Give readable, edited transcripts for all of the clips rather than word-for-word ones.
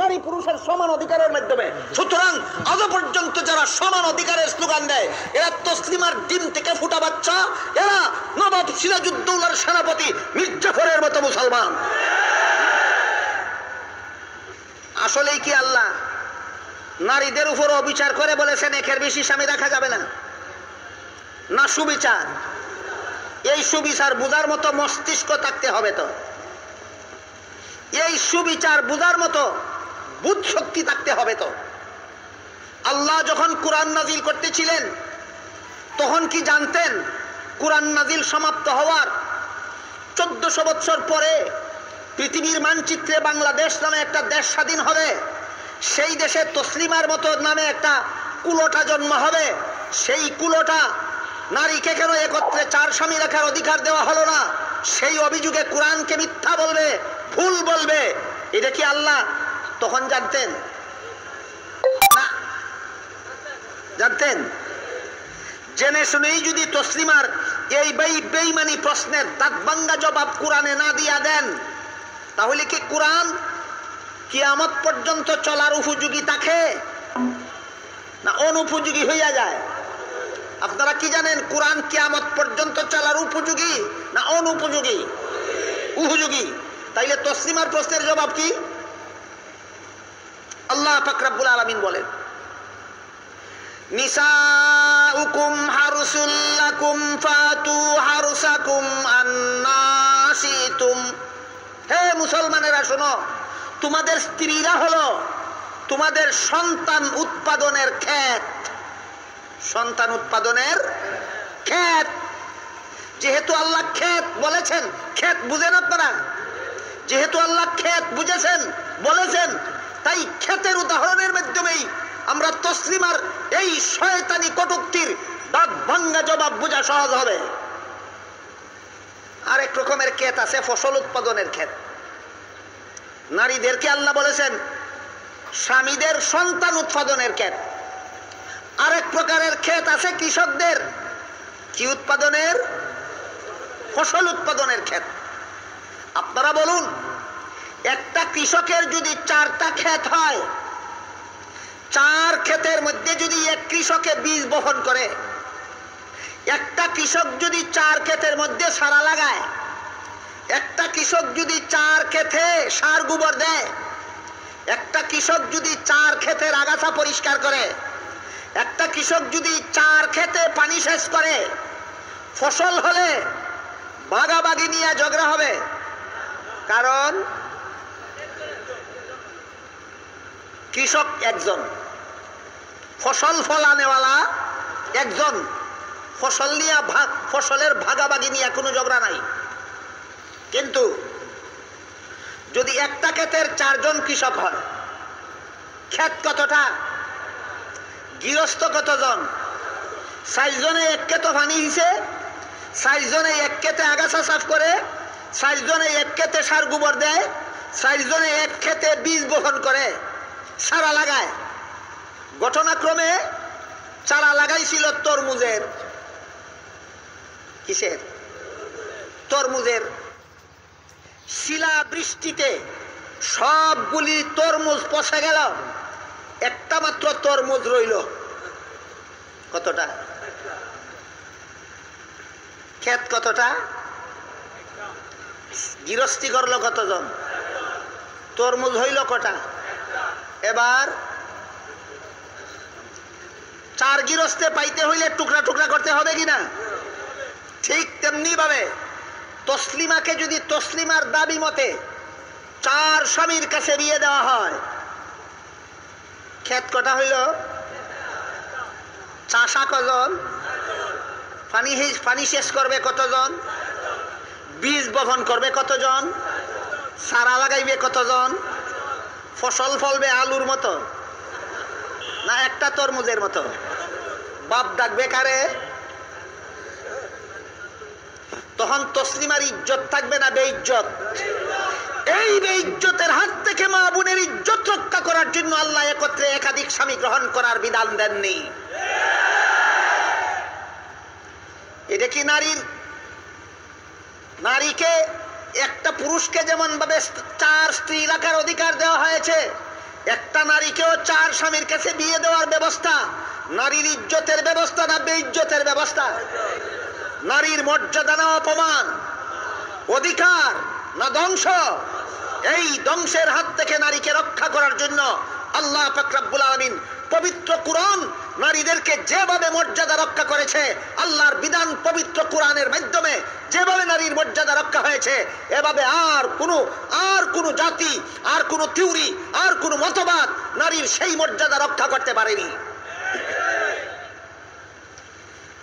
নারী পুরুষের সমান অধিকারের মাধ্যমে। সুতরাং আজ পর্যন্ত যারা সমান অধিকারের স্লোগান দেয় এরা তসলিমার ডিম থেকে ফুটা বাচ্চা, এরা নবাব সিরাজউদ্দৌলার সেনাপতি মির্জাফরের মতো মুসলমান। আসলেই কি আল্লাহ নারীদের উপর অবিচার করে বলেছেন একের বেশি স্বামী রাখা যাবে না? না সুবিচার? এই সুবিচার বুঝার মতো মস্তিষ্ক থাকতে হবে। তো এই সুবিচার বুঝার মতো বুধ শক্তি থাকতে হবে। তো আল্লাহ যখন কুরআন নাজিল করতেছিলেন তখন কি জানতেন কুরআন নাজিল সমাপ্ত হওয়ার 1400 বছর পরে পৃথিবীর মানচিত্রে বাংলাদেশ নামে একটা দেশ স্বাধীন হবে? সেই দেশে তসলিমার মতো নামে একটা কুলোটা জন্ম হবে। সেই কুলোটা নারীকে কেন একত্রে 4 স্বামী রাখার অধিকার দেওয়া হলো না? সেই অভিযোগে কুরআনকে মিথ্যা বলবে, ভুল বলবে। এটা কি আল্লাহ তখন জানতেন না? জানতেন? জেনে শুনেই যদি তসলিমার এই বেঈমানি প্রশ্নের দাঁতভাঙ্গা জবাব কুরআনে না দিয়া দেন, তাহলে কি কুরআন কিয়ামত পর্যন্ত চলার উপযোগী থাকে না অনুপযোগী হইয়া যায়? আপনারা কি জানেন কুরআন কিয়ামত পর্যন্ত চলার উপযোগী না অনুপযোগী? উপযোগী। তাইলে তসলিমার প্রশ্নের জবাব কি? আল্লাহ পাক রব্বুল আলামিন বলেন, নিসাউকুম হারসুল লাকুম ফাতু হারসাকুম আন্না শিতুম। হে মুসলমানেরা শোনো, তোমাদের স্ত্রীরা হলো তোমাদের সন্তান উৎপাদনের ক্ষেত। সন্তান উৎপাদনের ক্ষেত। যেহেতু আল্লাহ ক্ষেত বলেছেন, ক্ষেত বুঝেন আপনারা? যেহেতু আল্লাহ ক্ষেত বুঝেছেন বলেছেন, তাই ক্ষেতের উদাহরণের মাধ্যমেই আমরা তসলিমার এই শয়তানি কটূক্তির দাঁত ভাঙ্গা জবাব বোঝা সহজ হবে। আরেক রকমের ক্ষেত আছে ফসল উৎপাদনের ক্ষেত। নারীদেরকে আল্লাহ বলেছেন স্বামীদের সন্তান উৎপাদনের ক্ষেত। আরেক প্রকারের ক্ষেত আছে কৃষকদের কি উৎপাদনের? ফসল উৎপাদনের ক্ষেত। আপনারা বলুন, একটা কৃষকের যদি 4টা ক্ষেত হয়, 4 ক্ষেতের মধ্যে যদি এক কৃষকে বীজ বপন করে, একটা কৃষক যদি 4 ক্ষেতের মধ্যে সারা লাগায়, একটা কৃষক যদি 4 ক্ষেতে সার গোবর দেয়, একটা কৃষক যদি 4 ক্ষেতের আগাছা পরিষ্কার করে, একটা কৃষক যদি 4 ক্ষেতে পানি সেচ করে, ফসল হলে ভাগাভাগি নিয়ে ঝগড়া হবে। কারণ কৃষক একজন, ফসল ফলানেওয়ালা একজন, ফসল নিয়ে ফসলের ভাগাভাগি নিয়ে কোনো ঝগড়া নাই। কিন্তু যদি একটা ক্ষেতের 4 জন কৃষক হয়, ক্ষেত কতটা? গৃহস্থ কতজন? 4 জনে এক ক্ষেত পানি দিছে, 4 জনে এক ক্ষেতে আগাছা সাফ করে, 4 জনে এক ক্ষেতে সার গোবর দেয়, 4 জনে এক ক্ষেতে বীজ বপন করে, চারা লাগায়। ঘটনাক্রমে চারা লাগাইছিল তরমুজের। কিসের? তরমুজের। শিলা বৃষ্টিতে সবগুলি তরমুজ পচে গেল, একটা মাত্র তরমুজ রইল। কতটা? ক্ষেত কতটা? গৃহস্থী করলো কতজন? তরমুজ হইল কটা? এবার 4 গৃহস্থে পাইতে হইলে টুকরা টুকরা করতে হবে কিনা? ঠিক তেমনি ভাবে তসলিমাকে যদি তসলিমার দাবি মতে 4 স্বামীর কাছে বিয়ে দেওয়া হয়, ক্ষেত কটা হইল? চাষা কজন? পানি শেষ করবে কতজন? বীজ বপন করবে কতজন? সারা লাগাইবে কতজন? ফসল ফলবে আলুর মতো না একটা তরমুজের মতো? বাপ ডাকবে কারে? তখন তসলিমার ইজ্জত থাকবে না বেইজ্জত? এই বেইজ্জতের হাত থেকে মা বোনের ইজ্জত রক্ষা করার জন্য আল্লাহ একত্রে একাধিক স্বামী গ্রহণ করার বিধান দেননি। এটা কি নারীকে একটা পুরুষকে যেমন ভাবে 4 স্ত্রী রাখার অধিকার দেওয়া হয়েছে, একটা নারীকেও 4 স্বামীর কাছে বিয়ে দেওয়ার ব্যবস্থা। নারীর ইজ্জতের ব্যবস্থা না বেইজ্জতের ব্যবস্থা? নারীর মর্যাদা না অপমান, অধিকার না ধ্বংস? এই ধ্বংসের হাত থেকে নারীকে রক্ষা করার জন্য আল্লাহ পাক রব্বুল আলামিন পবিত্র কোরআন নারীদেরকে যেভাবে মর্যাদা রক্ষা করেছে, আল্লাহর বিধান পবিত্র কোরআনের মাধ্যমে যেভাবে নারীর মর্যাদা রক্ষা হয়েছে, এভাবে আর কোনো জাতি, আর কোনো থিওরি, আর কোনো মতবাদ নারীর সেই মর্যাদা রক্ষা করতে পারেনি।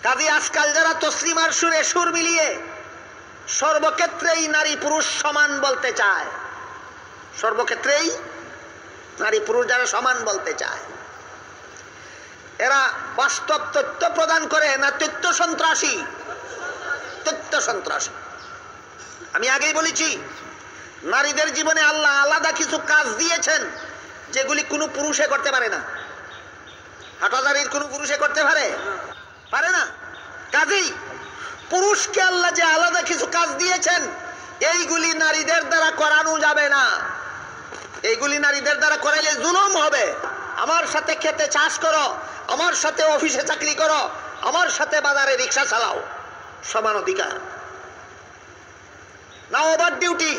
কাজী আজকাল যারা তসলিমার সুরে সুর মিলিয়ে সর্বক্ষেত্রেই নারী পুরুষ সমান বলতে চায়, সর্বক্ষেত্রেই নারী পুরুষ যারা সমান বলতে চায়, এরা বাস্তব তথ্য প্রদান করে না তথ্য সন্ত্রাসী? তথ্য সন্ত্রাসী। আমি আগেই বলেছি, নারীদের জীবনে আল্লাহ আলাদা কিছু কাজ দিয়েছেন যেগুলি কোনো পুরুষে করতে পারে না। হাঁটাদারির কোনো পুরুষে করতে পারে না। কাজেই পুরুষকে আল্লাহ যে আলাদা কিছু কাজ দিয়েছেন, এইগুলি নারীদের দ্বারা করানো যাবে না। এইগুলি নারীদের দ্বারা করাইলে জুলুম হবে। আমার সাথে খেতে চাষ করো, আমার সাথে অফিসে চাকরি করো, আমার সাথে বাজারে রিক্সা চালাও, সমান অধিকার না ওভার ডিউটি?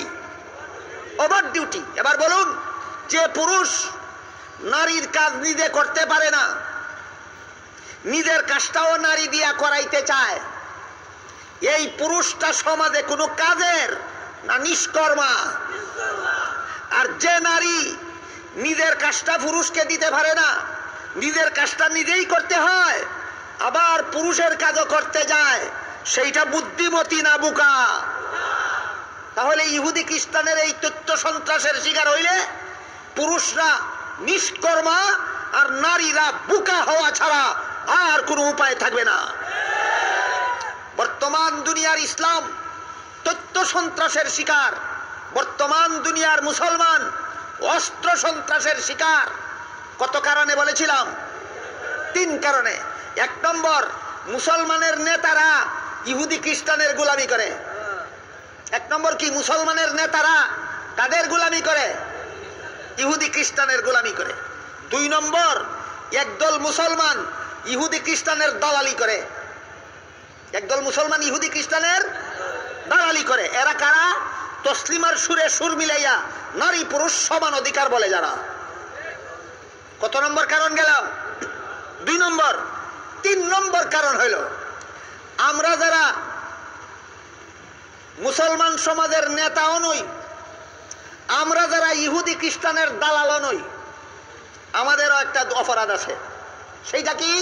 Over duty. এবার বলুন, যে পুরুষ নারীর কাজ নিজে করতে পারে না, নিজের কাজটাও নারী দিয়া করাইতে চায়, এই পুরুষটা সমাজে কোনো কাজের না নিষ্কর্মা? আর যে নারী নিজের কাজটা পুরুষকে দিতে পারে না, নিজের কাজটা নিজেই করতে হয়, আবার পুরুষের কাজও করতে যায়, সেইটা বুদ্ধিমতী না বোকা? তাহলে ইহুদি খ্রিস্টানের এই তথ্য সন্ত্রাসের শিকার হইলে পুরুষরা নিষ্কর্মা আর নারীরা বোকা হওয়া ছাড়া আর কোনো উপায় থাকবে না। বর্তমান দুনিয়ার ইসলাম তথ্য সন্ত্রাসের শিকার, বর্তমান দুনিয়ার মুসলমান অস্ত্র সন্ত্রাসের শিকার। কত কারণে বলেছিলাম? 3 কারণে। 1 নম্বর, মুসলমানের নেতারা ইহুদি খ্রিস্টানের গোলামি করে। 1 নম্বর কি? মুসলমানের নেতারা কাদের গোলামি করে? ইহুদি খ্রিস্টানের গোলামি করে। 2 নম্বর, একদল মুসলমান ইহুদি খ্রিস্টানের দালালি করে। একদল মুসলমান ইহুদি খ্রিস্টানের দালালি করে। এরা কারা? তসলিমার সুরে সুর মিলাইয়া নারী পুরুষ সমান অধিকার বলে যারা। কত নম্বর কারণ গেল? 2 নম্বর। 3 নম্বর কারণ হইল, আমরা যারা মুসলমান সমাজের নেতাও নই, আমরা যারা ইহুদি খ্রিস্টানের দালালও নই, আমাদেরও একটা অপরাধ আছে। সেইটা কি?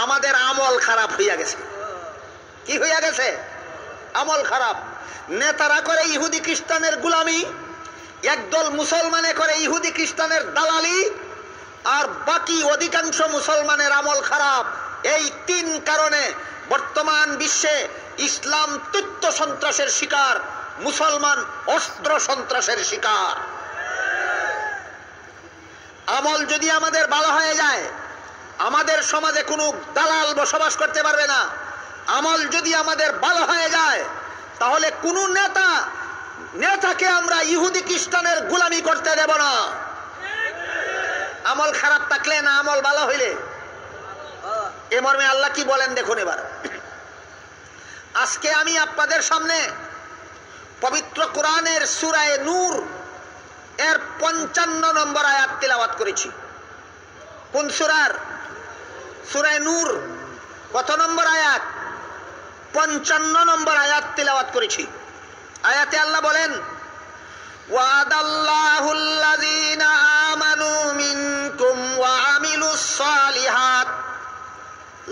আমাদের আমল খারাপ হইয়া গেছে। কি হইয়া গেছে? আমল খারাপ। নেতারা করে ইহুদি খ্রিস্টানের গোলামি, একদল মুসলমানে করে ইহুদি খ্রিস্টানের দালালি, আর বাকি অধিকাংশ মুসলমানের আমল খারাপ। এই 3 কারণে বর্তমান বিশ্বে ইসলাম তথ্য সন্ত্রাসের শিকার, মুসলমান অস্ত্র সন্ত্রাসের শিকার। আমল যদি আমাদের ভালো হয়ে যায়, আমাদের সমাজে কোনো দালাল বসবাস করতে পারবে না। আমল যদি আমাদের ভালো হয়ে যায়, তাহলে কোনো নেতাকে আমরা ইহুদি খ্রিস্টানের গোলামি করতে দেব না। আমল খারাপ থাকলে না আমল ভালো হইলে? এ মর্মে আল্লাহ কি বলেন দেখুন। এবার আজকে আমি আপনাদের সামনে পবিত্র কোরআনের সূরা নূর এর 55 নম্বর আয়াত তিলাওয়াত করেছি। কোন সূরার? সূরা নূর। কত নম্বর আয়াত? 55 নম্বর আয়াত তিলাওয়াত করেছি। আয়াতে আল্লাহ বলেন, ওয়াদাল্লাহুল লাযীনা আমানু মিনকুম ওয়া আমিলুস সালিহাত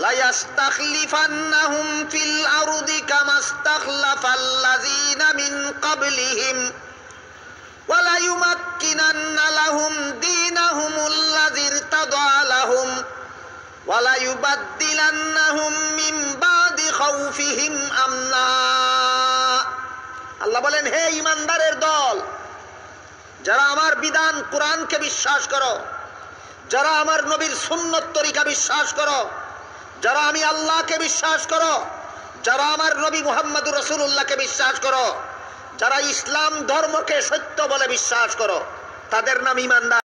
লা ইস্তাখলিফান্নাহুম ফিল আরদি কামা ইস্তাখলাফাল লাযীনা মিন ক্বাবলিহিম ওয়া লা ইউমাক্কিনান্না লাহুম দীনাহুমুল লাযী ইরতাদা লাহুম ওয়া লা ইউবাদদিলান্নাহুম মিন বাদি খাউফিহিম আমনা। আল্লাহ বলেন, হে ঈমানদারের দল, যারা আমার বিধান কোরআনকে বিশ্বাস করো, যারা আমার নবীর সুন্নত তরিকা বিশ্বাস করো, যারা আমি আল্লাহকে বিশ্বাস করো, যারা আমার নবী মুহাম্মদুর রাসূলুল্লাহকে বিশ্বাস করো, যারা ইসলাম ধর্মকে সত্য বলে বিশ্বাস করো তাদের নাম ইমানদার।